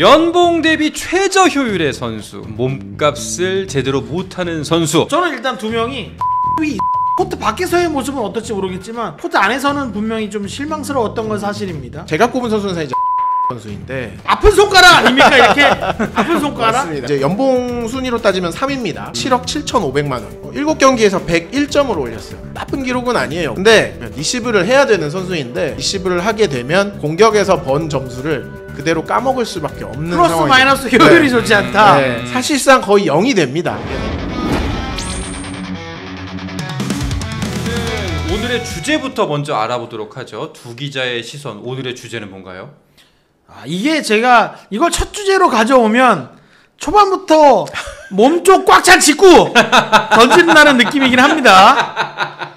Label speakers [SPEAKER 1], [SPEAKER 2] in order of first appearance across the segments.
[SPEAKER 1] 연봉 대비 최저 효율의 선수, 몸값을 제대로 못하는 선수.
[SPEAKER 2] 저는 일단 두 명이 코트 밖에서의 모습은 어떨지 모르겠지만 코트 안에서는 분명히 좀 실망스러웠던 건 사실입니다.
[SPEAKER 3] 제가 꼽은 선수는 이제 선수인데
[SPEAKER 2] 아픈 손가락 아닙니까 이렇게? 아픈 손가락?
[SPEAKER 3] 맞습니다. 이제 연봉 순위로 따지면 3위입니다. 7억 7,500만 원. 7경기에서 101점을 올렸어요. 나쁜 기록은 아니에요. 근데 리시브를 해야 되는 선수인데 리시브를 하게 되면 공격에서 번 점수를 그대로 까먹을 수밖에 없는
[SPEAKER 2] 플러스
[SPEAKER 3] 상황이
[SPEAKER 2] 마이너스 효율이 좋지 않다.
[SPEAKER 3] 네. 사실상 거의 0이 됩니다.
[SPEAKER 1] 오늘의 주제부터 먼저 알아보도록 하죠. 두 기자의 시선. 오늘의 주제는 뭔가요?
[SPEAKER 2] 이게 제가 이걸 첫 주제로 가져오면 초반부터 몸쪽 꽉 찬 직구 던진다는 느낌이긴 합니다.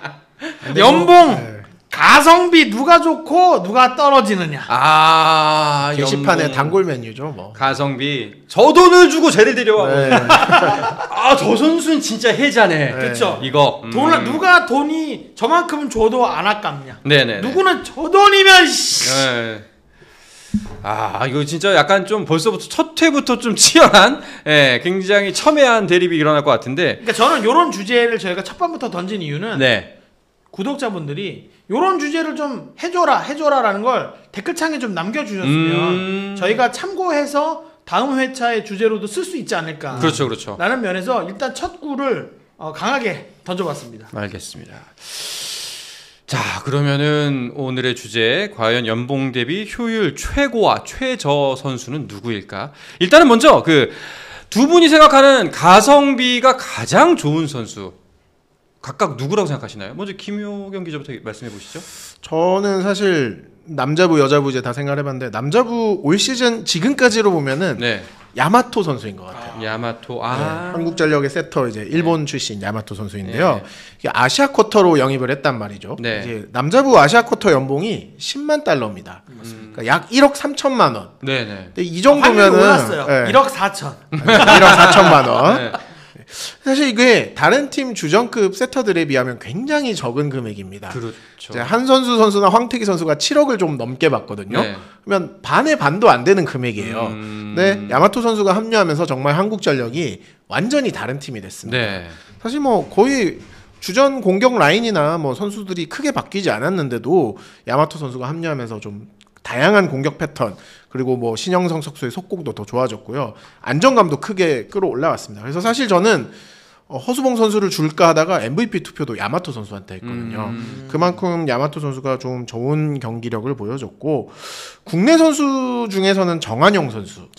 [SPEAKER 2] 연봉, 가성비 누가 좋고 누가 떨어지느냐.
[SPEAKER 3] 게시판의
[SPEAKER 1] 연봉,
[SPEAKER 3] 단골 메뉴죠 뭐.
[SPEAKER 1] 가성비. 저 돈을 주고 쟤를 데려와.
[SPEAKER 3] 네.
[SPEAKER 1] 저 선수는 진짜 해자네.
[SPEAKER 2] 그렇죠.
[SPEAKER 1] 이거
[SPEAKER 2] 누가 돈이 저만큼 줘도 안 아깝냐.
[SPEAKER 1] 네네.
[SPEAKER 2] 누구는 저 돈이면
[SPEAKER 1] 네. 이거 진짜 약간 좀 벌써부터 첫 회부터 좀 치열한, 굉장히 첨예한 대립이 일어날 것 같은데.
[SPEAKER 2] 그러니까 저는 이런 주제를 저희가 첫 번부터 던진 이유는 구독자분들이 이런 주제를 좀 해줘라라는 걸 댓글창에 좀 남겨주셨으면 저희가 참고해서 다음 회차의 주제로도 쓸 수 있지 않을까.
[SPEAKER 1] 그렇죠.
[SPEAKER 2] 라는 면에서 일단 첫 구를 강하게 던져봤습니다.
[SPEAKER 1] 알겠습니다. 자, 그러면은 오늘의 주제, 과연 연봉 대비 효율 최고와 최저 선수는 누구일까? 일단은 먼저 두 분이 생각하는 가성비가 가장 좋은 선수, 각각 누구라고 생각하시나요? 먼저 김효경 기자부터 말씀해 보시죠.
[SPEAKER 3] 저는 사실 남자부 여자부 이제 다 생각해봤는데 남자부 올 시즌 지금까지로 보면은 야마토 선수인 것 같아요.
[SPEAKER 1] 야마토.
[SPEAKER 3] 한국전력의 세터 이제 일본 출신 야마토 선수인데요. 이게 아시아 쿼터로 영입을 했단 말이죠. 이제 남자부 아시아 쿼터 연봉이 10만 달러입니다. 그러니까 약 1억 3천만 원. 근데 이 정도면은
[SPEAKER 2] 1억 4천.
[SPEAKER 3] 1억 4천만 원. 사실 이게 다른 팀 주전급 세터들에 비하면 굉장히 적은 금액입니다.
[SPEAKER 1] 그렇죠.
[SPEAKER 3] 한선수 선수나 황태기 선수가 7억을 좀 넘게 받거든요. 그러면 반의 반도 안 되는 금액이에요. 근데 야마토 선수가 합류하면서 정말 한국전력이 완전히 다른 팀이 됐습니다. 사실 뭐 거의 주전 공격 라인이나 뭐 선수들이 크게 바뀌지 않았는데도 야마토 선수가 합류하면서 좀 다양한 공격 패턴 그리고 뭐 신영성 석수의 속공도 더 좋아졌고요. 안정감도 크게 끌어올라왔습니다. 그래서 사실 저는 허수봉 선수를 줄까 하다가 MVP 투표도 야마토 선수한테 했거든요. 그만큼 야마토 선수가 좀 좋은 경기력을 보여줬고 국내 선수 중에서는 정한용 선수.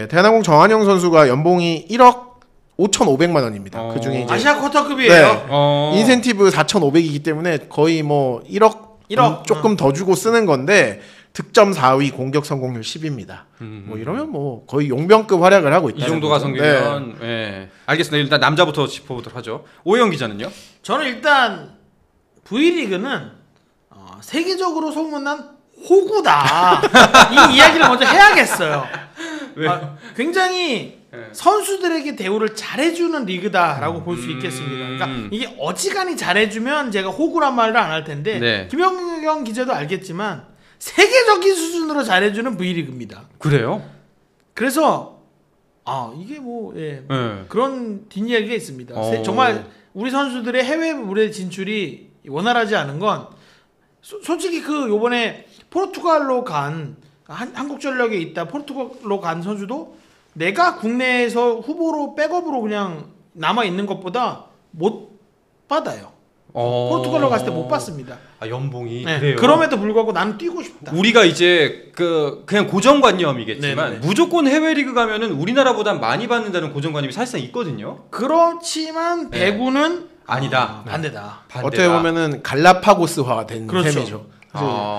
[SPEAKER 3] 대한항공 정한용 선수가 연봉이 1억 5,500만 원입니다. 그 중에 이제
[SPEAKER 2] 아시아 쿼터급이에요.
[SPEAKER 3] 인센티브 4,500이기 때문에 거의 뭐 1억 조금 더 주고 쓰는 건데 득점 4위, 공격 성공률 10입니다. 뭐 이러면 뭐 거의 용병급 활약을 하고 있다.
[SPEAKER 1] 이 정도 가성비면 알겠습니다. 일단 남자부터 짚어보도록 하죠. 오해영 기자는요?
[SPEAKER 2] 저는 일단 V리그는 세계적으로 소문난 호구다. 이 이야기를 먼저 해야겠어요. 굉장히 선수들에게 대우를 잘해주는 리그다라고 볼 수 있겠습니다. 그러니까 이게 어지간히 잘해주면 제가 호구란 말을 안 할 텐데 김영경 기자도 알겠지만 세계적인 수준으로 잘해주는 V리그입니다.
[SPEAKER 1] 그래요?
[SPEAKER 2] 그래서 이게 뭐 그런 뒷이야기가 있습니다. 정말 우리 선수들의 해외 무대 진출이 원활하지 않은 건 솔직히 요번에 포르투갈로 간 한국전력에 있다 포르투갈로 간 선수도 내가 국내에서 후보로 백업으로 그냥 남아 있는 것보다 못 받아요. 포르투갈로 갔을 때 못 받습니다.
[SPEAKER 1] 연봉이 그래요?
[SPEAKER 2] 그럼에도 불구하고 나는 뛰고 싶다.
[SPEAKER 1] 우리가 이제 그냥 고정관념이겠지만 무조건 해외 리그 가면은 우리나라보다 많이 받는다는 고정관념이 사실상 있거든요.
[SPEAKER 2] 그렇지만 배구는
[SPEAKER 1] 아니다.
[SPEAKER 2] 반대다.
[SPEAKER 3] 어떻게 보면은 갈라파고스화가 된 셈이죠.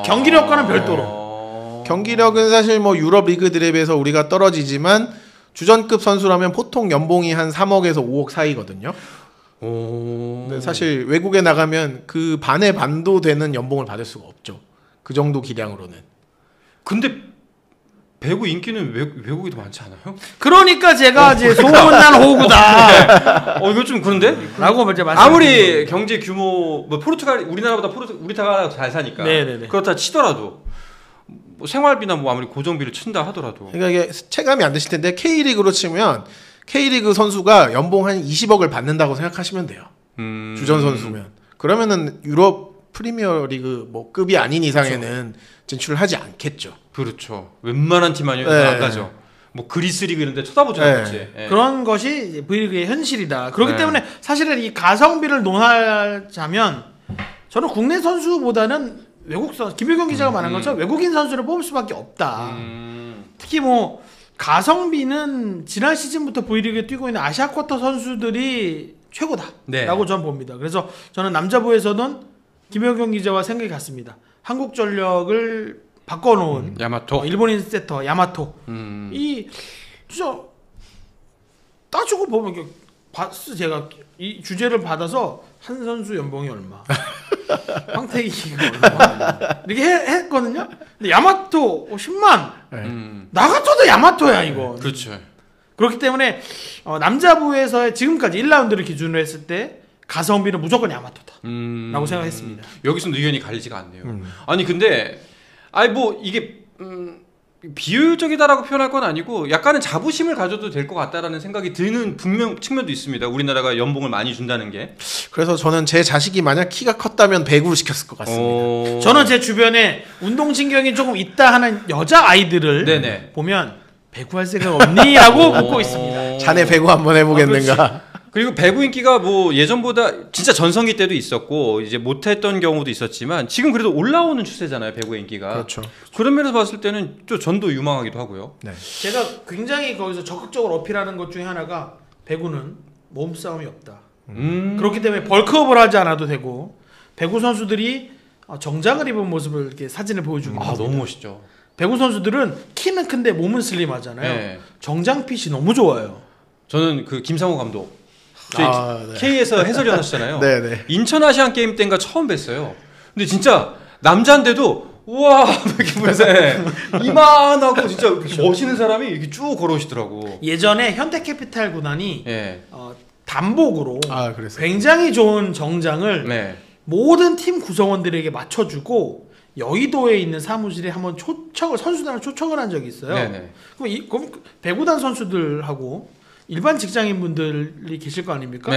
[SPEAKER 2] 경기력과는 별도로.
[SPEAKER 3] 경기력은 사실 뭐 유럽 리그들에 비해서 우리가 떨어지지만 주전급 선수라면 보통 연봉이 한 3억에서 5억 사이거든요. 근데 사실 외국에 나가면 그 반의 반도 되는 연봉을 받을 수가 없죠. 그 정도 기량으로는.
[SPEAKER 1] 근데 배구 인기는 외국이 더 많지 않아요?
[SPEAKER 2] 그러니까 제가 이제 소문난 호구다.
[SPEAKER 1] 이거 좀 그런데?
[SPEAKER 2] 라고 이제
[SPEAKER 1] 아무리 경제 규모 뭐 포르투갈 우리나라보다 우리나라가 잘 사니까 그렇다 치더라도 뭐 생활비나 뭐 아무리 고정비를 친다 하더라도.
[SPEAKER 3] 그러니까 이게 체감이 안 되실 텐데 K리그로 치면 K리그 선수가 연봉 한 20억을 받는다고 생각하시면 돼요. 주전 선수면. 그러면은 유럽 프리미어리그 뭐 급이 아닌 이상에는 진출을 하지 않겠죠.
[SPEAKER 1] 그렇죠. 웬만한 팀 아니면 안 가죠. 뭐 그리스 리그 이런 데 쳐다보지 않겠지.
[SPEAKER 2] 그런 것이 V리그의 현실이다. 그렇기 때문에 사실은 이 가성비를 논하자면 저는 국내 선수보다는 외국 선수, 김효경 기자가 말한 것처럼 외국인 선수를 뽑을 수밖에 없다. 특히 뭐 가성비는 지난 시즌부터 V리그에 뛰고 있는 아시아 쿼터 선수들이 최고다라고 저는 봅니다. 그래서 저는 남자부에서는 김효경 기자와 생각이 같습니다. 한국전력을 바꿔놓은
[SPEAKER 1] 야마토,
[SPEAKER 2] 일본인 세터 야마토. 이 진짜 따지고 보면 제가 이 주제를 받아서 한 선수 연봉이 얼마, 황태기가 얼마 이렇게 했거든요. 근데 야마토 10만. 나 같아도 야마토야 이거.
[SPEAKER 1] 그렇죠.
[SPEAKER 2] 그렇기 때문에 남자부에서의 지금까지 1라운드를 기준으로 했을 때 가성비는 무조건 야마토다 라고 생각했습니다.
[SPEAKER 1] 여기서는 의견이 갈리지가 않네요. 아니 근데 뭐 이게 비효율적이다라고 표현할 건 아니고 약간은 자부심을 가져도 될 것 같다라는 생각이 드는 분명 측면도 있습니다. 우리나라가 연봉을 많이 준다는 게.
[SPEAKER 3] 그래서 저는 제 자식이 만약 키가 컸다면 배구를 시켰을 것 같습니다.
[SPEAKER 2] 저는 제 주변에 운동신경이 조금 있다 하는 여자 아이들을 보면 배구할 생각 없니? 라고 묻고 있습니다.
[SPEAKER 3] 자네 배구 한번 해보겠는가?
[SPEAKER 1] 그리고 배구 인기가 뭐 예전보다 진짜 전성기 때도 있었고 이제 못했던 경우도 있었지만 지금 그래도 올라오는 추세잖아요. 배구 인기가.
[SPEAKER 3] 그렇죠.
[SPEAKER 1] 그런 면에서 봤을 때는 좀 전도 유망하기도 하고요.
[SPEAKER 3] 네.
[SPEAKER 2] 제가 굉장히 거기서 적극적으로 어필하는 것 중에 하나가 배구는 몸싸움이 없다. 그렇기 때문에 벌크업을 하지 않아도 되고 배구 선수들이 정장을 입은 모습을 이렇게 사진을 보여주긴 합니다.
[SPEAKER 1] 너무 멋있죠.
[SPEAKER 2] 배구 선수들은 키는 큰데 몸은 슬림하잖아요. 정장핏이 너무 좋아요.
[SPEAKER 1] 저는 그 김상호 감독 K에서 해설위원 하셨잖아요.
[SPEAKER 3] 네네.
[SPEAKER 1] 인천 아시안 게임 때인가 처음 뵀어요. 근데 진짜 남자인데도 우와 이렇게 보면서 이만하고 진짜 멋있는 사람이 이렇게 쭉 걸어오시더라고.
[SPEAKER 2] 예전에 현대캐피탈 구단이 단복으로 굉장히 좋은 정장을 모든 팀 구성원들에게 맞춰주고 여의도에 있는 사무실에 한번 선수단을 초청을 한 적이 있어요. 그럼 배구단 선수들하고 일반 직장인분들이 계실 거 아닙니까?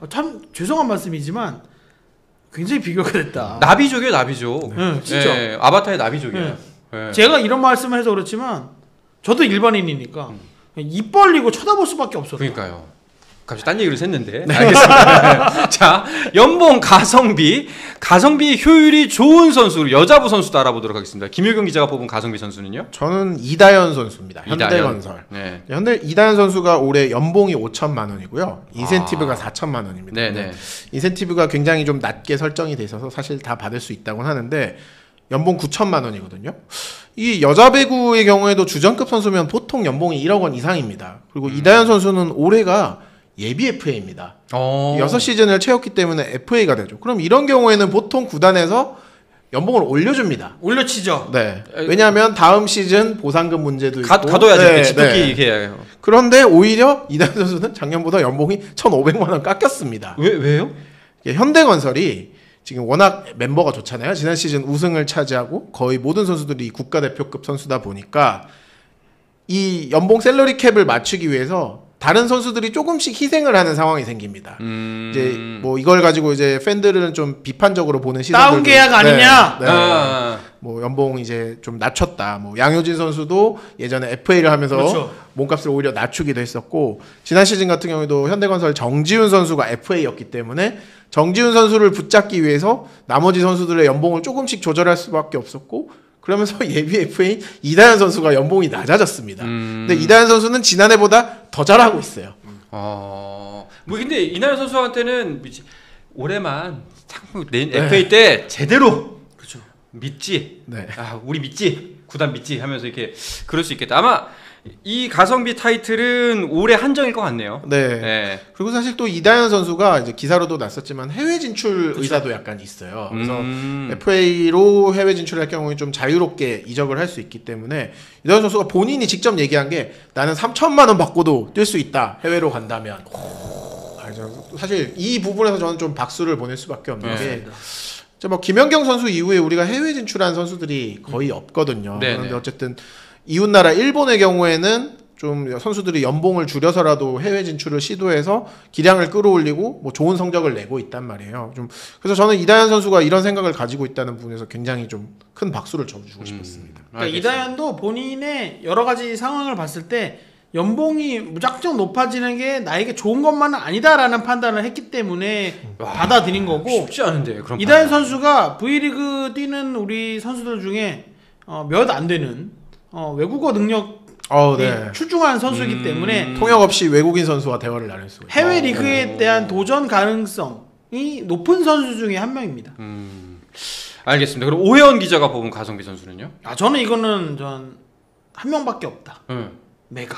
[SPEAKER 2] 참 죄송한 말씀이지만 굉장히 비교가 됐다.
[SPEAKER 1] 나비족이에요, 나비족.
[SPEAKER 2] 진짜.
[SPEAKER 1] 아바타의 나비족이에요.
[SPEAKER 2] 제가 이런 말씀을 해서 그렇지만 저도 일반인이니까 입 벌리고 쳐다볼 수밖에 없었다.
[SPEAKER 1] 그러니까요. 갑자기 딴 얘기를 했는데. 알겠습니다. 자, 연봉 가성비 효율이 좋은 선수, 여자부 선수도 알아보도록 하겠습니다. 김효경 기자가 뽑은 가성비 선수는요?
[SPEAKER 3] 저는 이다현 선수입니다. 현대건설. 이다현 선수가 올해 연봉이 5천만 원이고요. 인센티브가 4천만 원입니다. 인센티브가 굉장히 좀 낮게 설정이 돼 있어서 사실 다 받을 수 있다고 하는데 연봉 9천만 원이거든요. 이 여자 배구의 경우에도 주전급 선수면 보통 연봉이 1억 원 이상입니다. 그리고 이다현 선수는 올해가 예비 FA입니다. 6시즌을 채웠기 때문에 FA가 되죠. 그럼 이런 경우에는 보통 구단에서 연봉을 올려줍니다.
[SPEAKER 2] 올려치죠.
[SPEAKER 3] 네. 왜냐하면 다음 시즌 보상금 문제도 있고.
[SPEAKER 1] 가둬야지. 집도끼 계약이에요.
[SPEAKER 3] 그런데 오히려 이다현 선수는 작년보다 연봉이 1,500만 원 깎였습니다.
[SPEAKER 1] 왜요?
[SPEAKER 3] 현대건설이 지금 워낙 멤버가 좋잖아요. 지난 시즌 우승을 차지하고 거의 모든 선수들이 국가대표급 선수다 보니까 이 연봉 샐러리 캡을 맞추기 위해서 다른 선수들이 조금씩 희생을 하는 상황이 생깁니다. 이제 뭐 이걸 가지고 이제 팬들은 좀 비판적으로 보는 시선들도
[SPEAKER 2] 다운 계약 아니냐?
[SPEAKER 3] 뭐 연봉 이제 좀 낮췄다. 뭐 양효진 선수도 예전에 FA를 하면서 몸값을 오히려 낮추기도 했었고 지난 시즌 같은 경우에도 현대건설 정지훈 선수가 FA였기 때문에 정지훈 선수를 붙잡기 위해서 나머지 선수들의 연봉을 조금씩 조절할 수밖에 없었고 그러면서 예비 FA 이다현 선수가 연봉이 낮아졌습니다. 근데 이다현 선수는 지난해보다 더 잘하고 있어요.
[SPEAKER 1] 뭐 근데 이다현 선수한테는 올해만 FA 때 제대로 믿지. 우리 믿지. 구단 믿지 하면서 이렇게 그럴 수 있겠다. 아마 이 가성비 타이틀은 올해 한정일 것 같네요.
[SPEAKER 3] 그리고 사실 또 이다현 선수가 이제 기사로도 났었지만 해외 진출 의사도 약간 있어요. 그래서 FA로 해외 진출할 경우에 좀 자유롭게 이적을 할 수 있기 때문에 이다현 선수가 본인이 직접 얘기한 게 나는 3천만 원 받고도 뛸 수 있다. 해외로 간다면. 사실 이 부분에서 저는 좀 박수를 보낼 수밖에 없는 게 뭐 김연경 선수 이후에 우리가 해외 진출한 선수들이 거의 없거든요.
[SPEAKER 1] 네네.
[SPEAKER 3] 그런데 어쨌든 이웃나라 일본의 경우에는 좀 선수들이 연봉을 줄여서라도 해외 진출을 시도해서 기량을 끌어올리고 뭐 좋은 성적을 내고 있단 말이에요. 좀 그래서 저는 이다현 선수가 이런 생각을 가지고 있다는 부분에서 굉장히 좀 큰 박수를 쳐주고 싶었습니다.
[SPEAKER 2] 그러니까 이다현도 본인의 여러 가지 상황을 봤을 때 연봉이 무작정 높아지는 게 나에게 좋은 것만은 아니다라는 판단을 했기 때문에 받아들인 거고
[SPEAKER 1] 쉽지 않은데 그런
[SPEAKER 2] 이다현 선수가 V리그 뛰는 우리 선수들 중에 몇 안 되는 외국어 능력
[SPEAKER 3] 네.
[SPEAKER 2] 출중한 선수이기 때문에
[SPEAKER 3] 통역 없이 외국인 선수와 대화를 나눌 수가 있어요.
[SPEAKER 2] 해외 리그에 대한 도전 가능성이 높은 선수 중에 한 명입니다.
[SPEAKER 1] 알겠습니다. 그럼 오해원 기자가 뽑은 가성비 선수는요?
[SPEAKER 2] 저는 이거는 한 명밖에 없다. 메가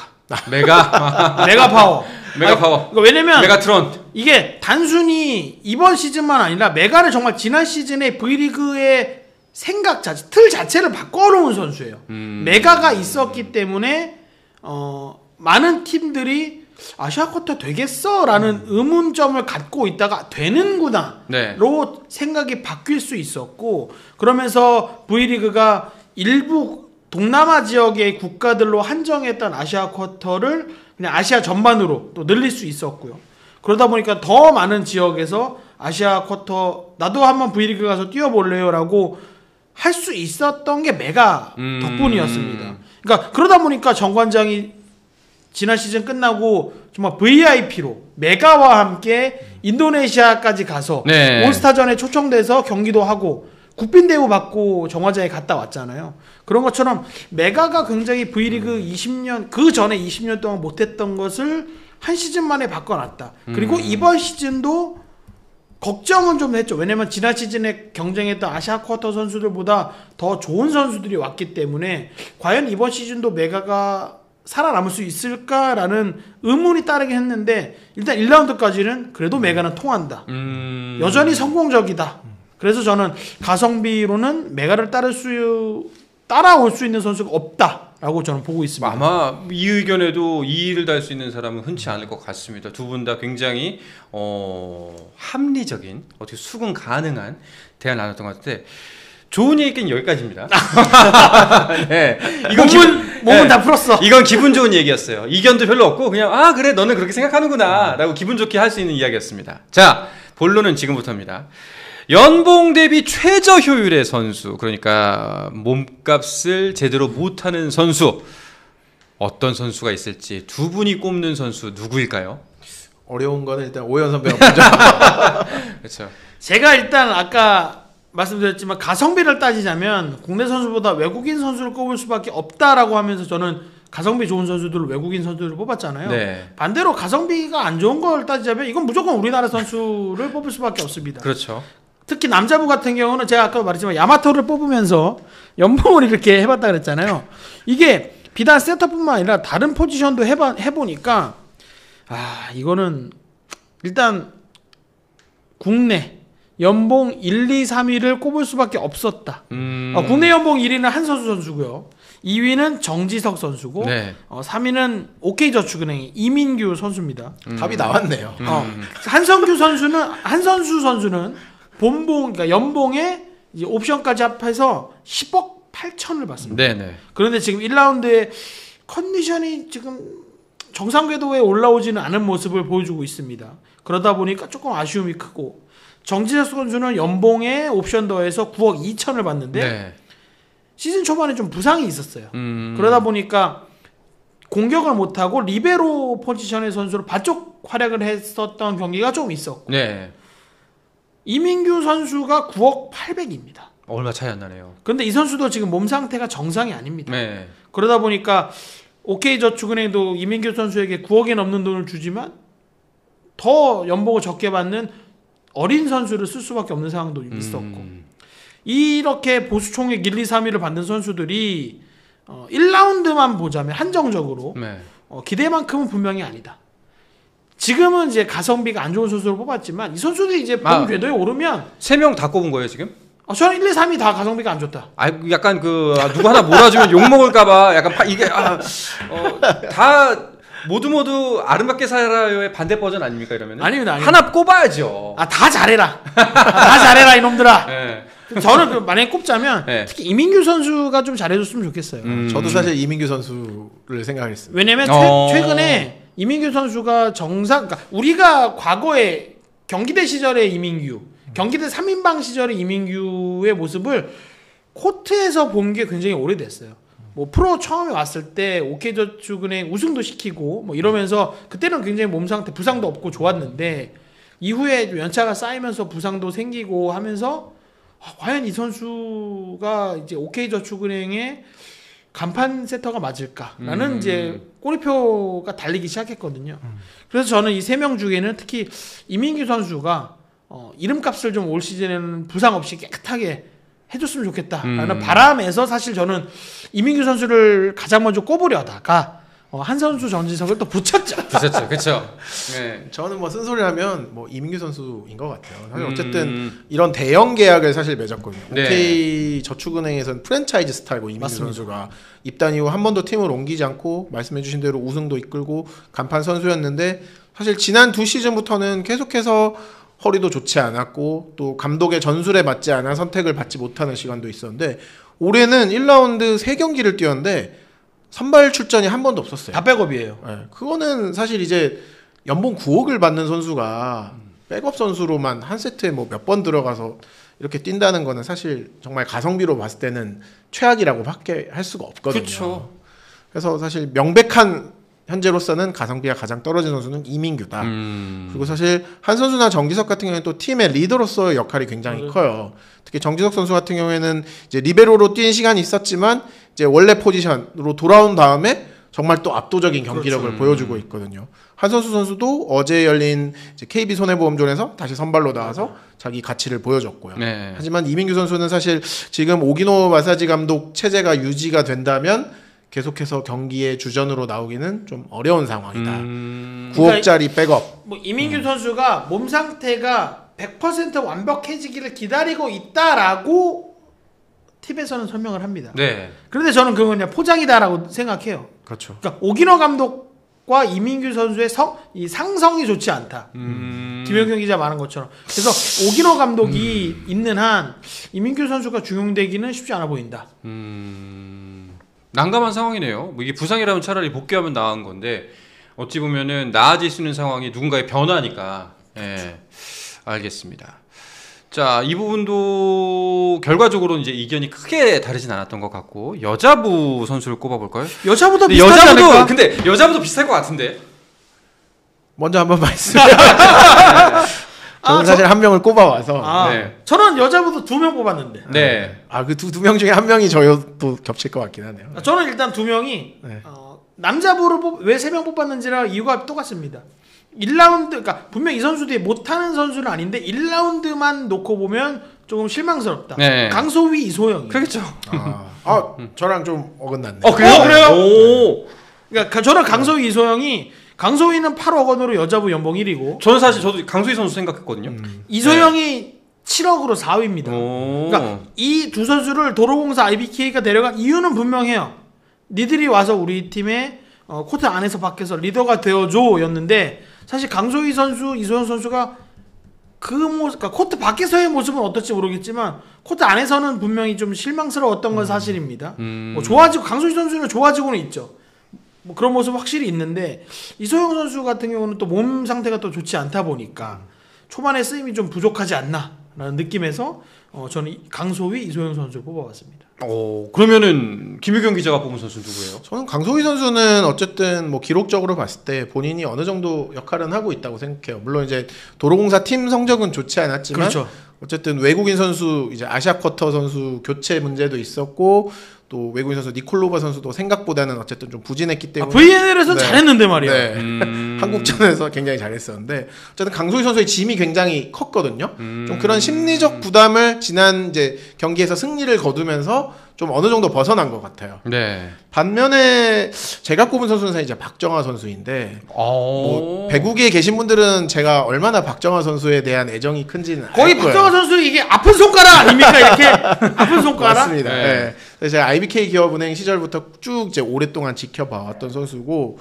[SPEAKER 2] 파워.
[SPEAKER 1] 메가 파워.
[SPEAKER 2] 왜냐면
[SPEAKER 1] 메가트론.
[SPEAKER 2] 이게 단순히 이번 시즌만 아니라 메가를 정말 지난 시즌에 V리그의 생각 자체, 틀 자체를 바꿔놓은 선수예요. 메가가 있었기 때문에 많은 팀들이 아시아 쿼터 되겠어라는 의문점을 갖고 있다가 되는구나로 생각이 바뀔 수 있었고, 그러면서 V리그가 일부 동남아 지역의 국가들로 한정했던 아시아 쿼터를 그냥 아시아 전반으로 또 늘릴 수 있었고요. 그러다 보니까 더 많은 지역에서 아시아 쿼터 나도 한번 V리그 가서 뛰어볼래요라고 할 수 있었던 게 메가 덕분이었습니다. 그러니까 그러다 보니까 정관장이 지난 시즌 끝나고 정말 VIP로 메가와 함께 인도네시아까지 가서 올스타전에 초청돼서 경기도 하고 국빈 대우 받고 정화자에 갔다 왔잖아요. 그런 것처럼 메가가 굉장히 V리그 20년 그 전에 20년 동안 못했던 것을 한 시즌 만에 바꿔놨다. 그리고 이번 시즌도 걱정은 좀 했죠. 왜냐면 지난 시즌에 경쟁했던 아시아 쿼터 선수들보다 더 좋은 선수들이 왔기 때문에 과연 이번 시즌도 메가가 살아남을 수 있을까라는 의문이 따르긴 했는데 일단 1라운드까지는 그래도 메가는 통한다. 여전히 성공적이다. 그래서 저는 가성비로는 메가를 따라올 수 있는 선수가 없다라고 저는 보고 있습니다.
[SPEAKER 1] 아마 이 의견에도 이의를 달 수 있는 사람은 흔치 않을 것 같습니다. 두 분 다 굉장히 합리적인 어떻게 수긍 가능한 대화를 나눴던 것 같은데 좋은 얘기는 여기까지입니다. 네.
[SPEAKER 2] 몸은 다 풀었어.
[SPEAKER 1] 이건 기분 좋은 얘기였어요. 이견도 별로 없고 그냥 그래 너는 그렇게 생각하는구나 라고 기분 좋게 할 수 있는 이야기였습니다. 자, 본론은 지금부터입니다. 연봉 대비 최저 효율의 선수, 그러니까 몸값을 제대로 못하는 선수, 어떤 선수가 있을지 두 분이 꼽는 선수 누구일까요?
[SPEAKER 3] 어려운 거는 일단 오해원 선배가 먼저.
[SPEAKER 1] 그렇죠.
[SPEAKER 2] 제가 일단 아까 말씀드렸지만 가성비를 따지자면 국내 선수보다 외국인 선수를 꼽을 수밖에 없다라고 하면서 저는 가성비 좋은 선수들을 외국인 선수들을 뽑았잖아요.
[SPEAKER 1] 네.
[SPEAKER 2] 반대로 가성비가 안 좋은 걸 따지자면 이건 무조건 우리나라 선수를 뽑을 수밖에 없습니다.
[SPEAKER 1] 그렇죠.
[SPEAKER 2] 특히 남자부 같은 경우는 제가 아까 말했지만 야마토를 뽑으면서 연봉을 이렇게 해봤다 그랬잖아요. 이게 비단 센터뿐만 아니라 다른 포지션도 해보니까 이거는 일단 국내 연봉 1, 2, 3위를 꼽을 수밖에 없었다. 국내 연봉 1위는 한선수 선수고요. 2위는 정지석 선수고 3위는 OK저축은행의 이민규 선수입니다.
[SPEAKER 3] 답이 나왔네요.
[SPEAKER 2] 한선수 선수는 본봉, 그러니까 연봉에 이제 옵션까지 합해서 10억 8천을 받습니다.
[SPEAKER 1] 네네.
[SPEAKER 2] 그런데 지금 1라운드에 컨디션이 지금 정상 궤도에 올라오지는 않은 모습을 보여주고 있습니다. 그러다 보니까 조금 아쉬움이 크고, 정지석 선수는 연봉에 옵션 더해서 9억 2천을 받는데 시즌 초반에 좀 부상이 있었어요. 그러다 보니까 공격을 못하고 리베로 포지션의 선수로 바쪽 활약을 했었던 경기가 좀 있었고, 이민규 선수가 9억 800입니다.
[SPEAKER 1] 얼마 차이 안 나네요.
[SPEAKER 2] 그런데 이 선수도 지금 몸 상태가 정상이 아닙니다. 그러다 보니까 OK저축은행도 이민규 선수에게 9억이 넘는 돈을 주지만 더 연봉을 적게 받는 어린 선수를 쓸 수밖에 없는 상황도 있었고, 이렇게 보수 총액 1, 2, 3위를 받는 선수들이 1라운드만 보자면 한정적으로 기대만큼은 분명히 아니다. 지금은 이제 가성비가 안 좋은 선수를 뽑았지만 이 선수들이 이제 본 궤도에 오르면
[SPEAKER 1] 3명 다 꼽은 거예요 지금?
[SPEAKER 2] 저는 1, 2, 3위 다 가성비가 안 좋다.
[SPEAKER 1] 약간 누구 하나 몰아주면 욕 먹을까봐 약간 이게 다 모두 아름답게 살아요의 반대 버전 아닙니까 이러면?
[SPEAKER 2] 아닙니다.
[SPEAKER 1] 하나 꼽아야죠.
[SPEAKER 2] 다 잘해라. 다 잘해라 이놈들아. 네. 저는 만약에 꼽자면 네. 특히 이민규 선수가 좀 잘해줬으면 좋겠어요.
[SPEAKER 3] 저도 사실 이민규 선수를 생각했습니다.
[SPEAKER 2] 왜냐면 최근에 이민규 선수가 그러니까 우리가 과거에 경기대 시절의 이민규, 경기대 3인방 시절의 이민규의 모습을 코트에서 본 게 굉장히 오래됐어요. 뭐 프로 처음에 왔을 때 OK저축은행 우승도 시키고 뭐 이러면서 그때는 굉장히 몸 상태 부상도 없고 좋았는데 이후에 연차가 쌓이면서 부상도 생기고 하면서 과연 이 선수가 이제 OK저축은행의 간판 세터가 맞을까라는 이제 꼬리표가 달리기 시작했거든요. 그래서 저는 이 세 명 중에는 특히 이민규 선수가 이름값을 좀 올 시즌에는 부상 없이 깨끗하게 해줬으면 좋겠다라는 바람에서 사실 저는 이민규 선수를 가장 먼저 꼽으려다가 한 선수 전지석을 또 붙였죠.
[SPEAKER 1] 그렇죠. 네.
[SPEAKER 3] 저는 뭐 쓴소리하면 뭐 이민규 선수인 것 같아요. 사실 어쨌든 이런 대형 계약을 사실 맺었거든요. 네. OK저축은행에서는 프랜차이즈 스타일고 이민규 맞습니다. 선수가 입단 이후 한 번도 팀을 옮기지 않고 말씀해주신 대로 우승도 이끌고 간판 선수였는데 사실 지난 2시즌부터는 계속해서 허리도 좋지 않았고 또 감독의 전술에 맞지 않아 선택을 받지 못하는 시간도 있었는데 올해는 1라운드 3경기를 뛰었는데 선발 출전이 한 번도 없었어요.
[SPEAKER 2] 다 백업이에요.
[SPEAKER 3] 네, 그거는 사실 이제 연봉 9억을 받는 선수가 백업 선수로만 한 세트에 뭐 몇 번 들어가서 이렇게 뛴다는 거는 사실 정말 가성비로 봤을 때는 최악이라고 밖에 할 수가 없거든요.
[SPEAKER 1] 그쵸.
[SPEAKER 3] 그래서 사실 명백한 현재로서는 가성비가 가장 떨어진 선수는 이민규다. 그리고 사실 한 선수나 정지석 같은 경우에는 또 팀의 리더로서의 역할이 굉장히 커요. 특히 정지석 선수 같은 경우에는 이제 리베로로 뛴 시간이 있었지만 이제 원래 포지션으로 돌아온 다음에 정말 또 압도적인 경기력을 그렇죠. 보여주고 있거든요. 한선수 선수도 어제 열린 이제 KB 손해보험존에서 다시 선발로 나와서 자기 가치를 보여줬고요. 네. 하지만 이민규 선수는 사실 지금 오기노 마사지 감독 체제가 유지가 된다면 계속해서 경기에 주전으로 나오기는 좀 어려운 상황이다. 9억짜리 백업.
[SPEAKER 2] 뭐 이민규 선수가 몸 상태가 100% 완벽해지기를 기다리고 있다라고 팁에서는 설명을 합니다.
[SPEAKER 1] 네.
[SPEAKER 2] 그런데 저는 그건 그냥 포장이다라고 생각해요.
[SPEAKER 3] 그렇죠.
[SPEAKER 2] 그러니까 오기노 감독과 이민규 선수의 이 상성이 좋지 않다. 김영경 기자 말한 것처럼. 그래서 오기노 감독이 있는 한 이민규 선수가 중용되기는 쉽지 않아 보인다.
[SPEAKER 1] 난감한 상황이네요. 뭐 이게 부상이라면 차라리 복귀하면 나은 건데 어찌 보면은 나아질 수 있는 상황이 누군가의 변화니까. 예, 알겠습니다. 자, 이 부분도 결과적으로 이제 이견이 크게 다르진 않았던 것 같고 여자부 선수를 꼽아볼까요?
[SPEAKER 2] 여자부도 비슷하지 않을까?
[SPEAKER 1] 근데 여자부도 비슷할 것 같은데.
[SPEAKER 3] 먼저 한번 말씀해. 저는 사실 한 명을 꼽아와서.
[SPEAKER 2] 네. 저는 여자부도 2명 뽑았는데.
[SPEAKER 1] 네.
[SPEAKER 3] 그 두 명 중에 한 명이 저도 겹칠 것 같긴 하네요.
[SPEAKER 2] 저는 일단 2명이 네. 남자부를 왜 3명 뽑았는지라 이유가 똑같습니다. 1라운드, 그러니까 분명 이 선수들이 못하는 선수는 아닌데 1라운드만 놓고 보면 조금 실망스럽다. 네. 강소희, 이소영이.
[SPEAKER 1] 그렇죠.
[SPEAKER 3] 저랑 좀 어긋났네.
[SPEAKER 1] 그래요? 오.
[SPEAKER 2] 그러니까 저는 강소희, 이소영이 강소희는 8억 원으로 여자부 연봉 1위고
[SPEAKER 1] 저는 사실 저도 강소희 선수 생각했거든요.
[SPEAKER 2] 이소영이 네. 7억으로 4위입니다. 그러니까 이 두 선수를 도로공사 IBK가 데려간 이유는 분명해요. 니들이 와서 우리 팀의 코트 안에서 밖에서 리더가 되어줘였는데 사실 강소희 선수, 이소영 선수가 그 모습, 그러니까 코트 밖에서의 모습은 어떨지 모르겠지만 코트 안에서는 분명히 좀 실망스러웠던 건 사실입니다. 뭐 좋아지고 강소희 선수는 좋아지고는 있죠. 뭐 그런 모습 확실히 있는데 이소영 선수 같은 경우는 또 몸 상태가 또 좋지 않다 보니까 초반에 쓰임이 좀 부족하지 않나라는 느낌에서 저는 강소희, 이소영 선수를 뽑아봤습니다.
[SPEAKER 1] 그러면은 김유경 기자가 뽑은 선수는 누구예요?
[SPEAKER 3] 저는 강소희 선수는 어쨌든 뭐 기록적으로 봤을 때 본인이 어느 정도 역할은 하고 있다고 생각해요. 물론 이제 도로공사 팀 성적은 좋지 않았지만
[SPEAKER 2] 그렇죠.
[SPEAKER 3] 어쨌든 외국인 선수 이제 아시아 쿼터 선수 교체 문제도 있었고 또 외국인 선수 니콜로바 선수도 생각보다는 어쨌든 좀 부진했기 때문에
[SPEAKER 2] VNL에서 네. 잘했는데 말이야.
[SPEAKER 3] 네. 한국전에서 굉장히 잘했었는데 어쨌든 강소희 선수의 짐이 굉장히 컸거든요. 좀 그런 심리적 부담을 지난 이제 경기에서 승리를 거두면서 좀 어느 정도 벗어난 것 같아요.
[SPEAKER 1] 네.
[SPEAKER 3] 반면에 제가 꼽은 선수는 이제 박정아 선수인데 뭐 배구계에 계신 분들은 제가 얼마나 박정아 선수에 대한 애정이 큰지는
[SPEAKER 2] 거의 박정아 선수 이게 아픈 손가락 아닙니까? 이렇게 아픈 손가락?
[SPEAKER 3] 맞습니다. 네. 네. 그래서 제가 IBK 기업은행 시절부터 쭉 이제 오랫동안 지켜봐왔던 선수고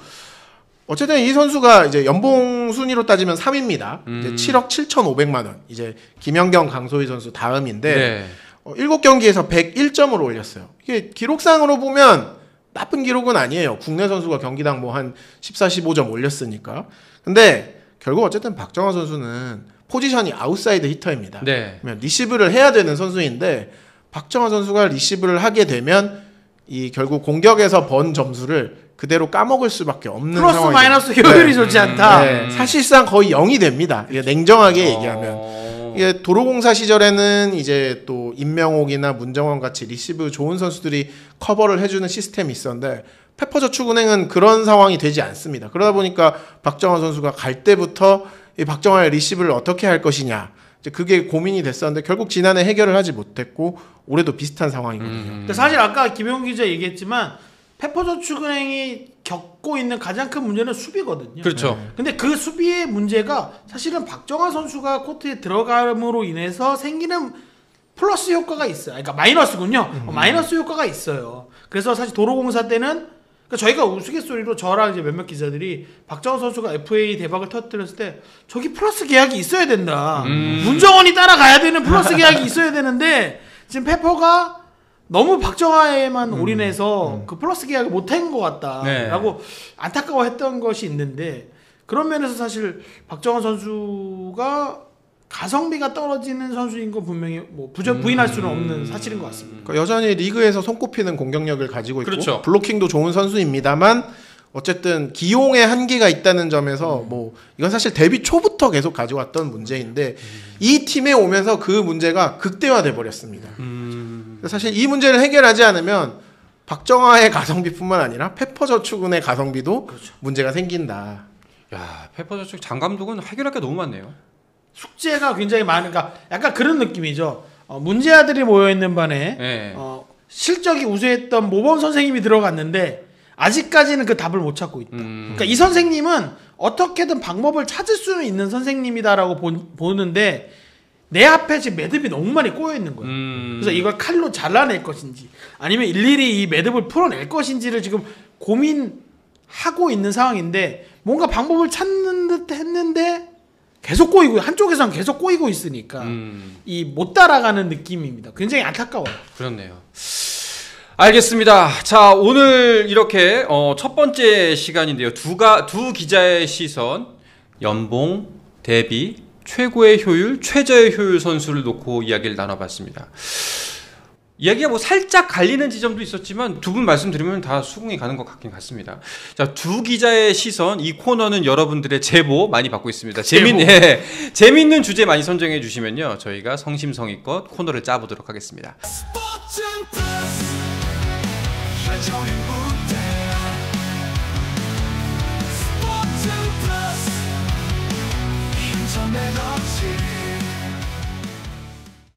[SPEAKER 3] 어쨌든 이 선수가 이제 연봉 순위로 따지면 3위입니다. 이제 7억 7,500만 원. 이제 김연경, 강소희 선수 다음인데
[SPEAKER 1] 네.
[SPEAKER 3] 7경기에서 101점을 올렸어요. 이게 기록상으로 보면 나쁜 기록은 아니에요. 국내 선수가 경기당 뭐 한 14, 15점 올렸으니까. 근데 결국 어쨌든 박정환 선수는 포지션이 아웃사이드 히터입니다.
[SPEAKER 1] 네.
[SPEAKER 3] 리시브를 해야 되는 선수인데 박정환 선수가 리시브를 하게 되면 이 결국 공격에서 번 점수를 그대로 까먹을 수밖에 없는
[SPEAKER 2] 플러스
[SPEAKER 3] 상황이
[SPEAKER 2] 마이너스 효율이 좋지 않다.
[SPEAKER 3] 네. 사실상 거의 0이 됩니다. 이게 냉정하게 얘기하면. 이게 도로공사 시절에는 이제 또 임명옥이나 문정원 같이 리시브 좋은 선수들이 커버를 해주는 시스템이 있었는데 페퍼저축은행은 그런 상황이 되지 않습니다. 그러다 보니까 박정환 선수가 갈 때부터 이 박정환의 리시브를 어떻게 할 것이냐 이제 그게 고민이 됐었는데 결국 지난해 해결을 하지 못했고 올해도 비슷한 상황이거든요.
[SPEAKER 2] 근데 사실 아까 김용 기자 얘기했지만 페퍼저축은행이 겪고 있는 가장 큰 문제는 수비거든요.
[SPEAKER 1] 그렇죠.
[SPEAKER 2] 근데 그 수비의 문제가 사실은 박정환 선수가 코트에 들어감으로 인해서 생기는 플러스 효과가 있어요. 그러니까 마이너스군요. 마이너스 효과가 있어요. 그래서 사실 도로공사 때는 그러니까 저희가 우스갯소리로 저랑 이제 몇몇 기자들이 박정환 선수가 FA 대박을 터뜨렸을 때 저기 플러스 계약이 있어야 된다. 문정원이 따라가야 되는 플러스 계약이 있어야 되는데 지금 페퍼가 너무 박정환에만 올인해서 그 플러스 계약을 못한 것 같다라고 안타까워했던 것이 있는데 그런 면에서 사실 박정환 선수가 가성비가 떨어지는 선수인 건 분명히 뭐 부인할 수는 없는 사실인 것 같습니다.
[SPEAKER 3] 그러니까 여전히 리그에서 손꼽히는 공격력을 가지고 있고
[SPEAKER 1] 그렇죠.
[SPEAKER 3] 블로킹도 좋은 선수입니다만 어쨌든 기용의 한계가 있다는 점에서 뭐 이건 사실 데뷔 초부터 계속 가져왔던 문제인데 이 팀에 오면서 그 문제가 극대화돼 버렸습니다. 사실 이 문제를 해결하지 않으면 박정화의 가성비뿐만 아니라 페퍼저축은의 가성비도 그렇죠. 문제가 생긴다.
[SPEAKER 1] 야, 페퍼저축 장 감독은 해결할 게 너무 많네요.
[SPEAKER 2] 숙제가 굉장히 많으니까 약간 그런 느낌이죠. 문제아들이 모여 있는 반에 실적이 우수했던 모범 선생님이 들어갔는데 아직까지는 그 답을 못 찾고 있다. 그러니까 이 선생님은 어떻게든 방법을 찾을 수는 있는 선생님이다라고 보는데 내 앞에 지금 매듭이 너무 많이 꼬여 있는 거예요. 그래서 이걸 칼로 잘라낼 것인지 아니면 일일이 이 매듭을 풀어낼 것인지를 지금 고민하고 있는 상황인데 뭔가 방법을 찾는 듯 했는데 계속 꼬이고 한쪽에서는 계속 꼬이고 있으니까 이 못 따라가는 느낌입니다. 굉장히 안타까워요.
[SPEAKER 1] 그렇네요. 알겠습니다. 자, 오늘 이렇게 첫 번째 시간인데요. 두 기자의 시선, 연봉, 대비, 최고의 효율, 최저의 효율 선수를 놓고 이야기를 나눠봤습니다. 이야기가 뭐 살짝 갈리는 지점도 있었지만 두 분 말씀드리면 다 수긍이 가는 것 같긴 같습니다. 자, 두 기자의 시선, 이 코너는 여러분들의 제보 많이 받고 있습니다. 재밌는 주제 많이 선정해 주시면요, 저희가 성심성의껏 코너를 짜보도록 하겠습니다. 인터넷 없이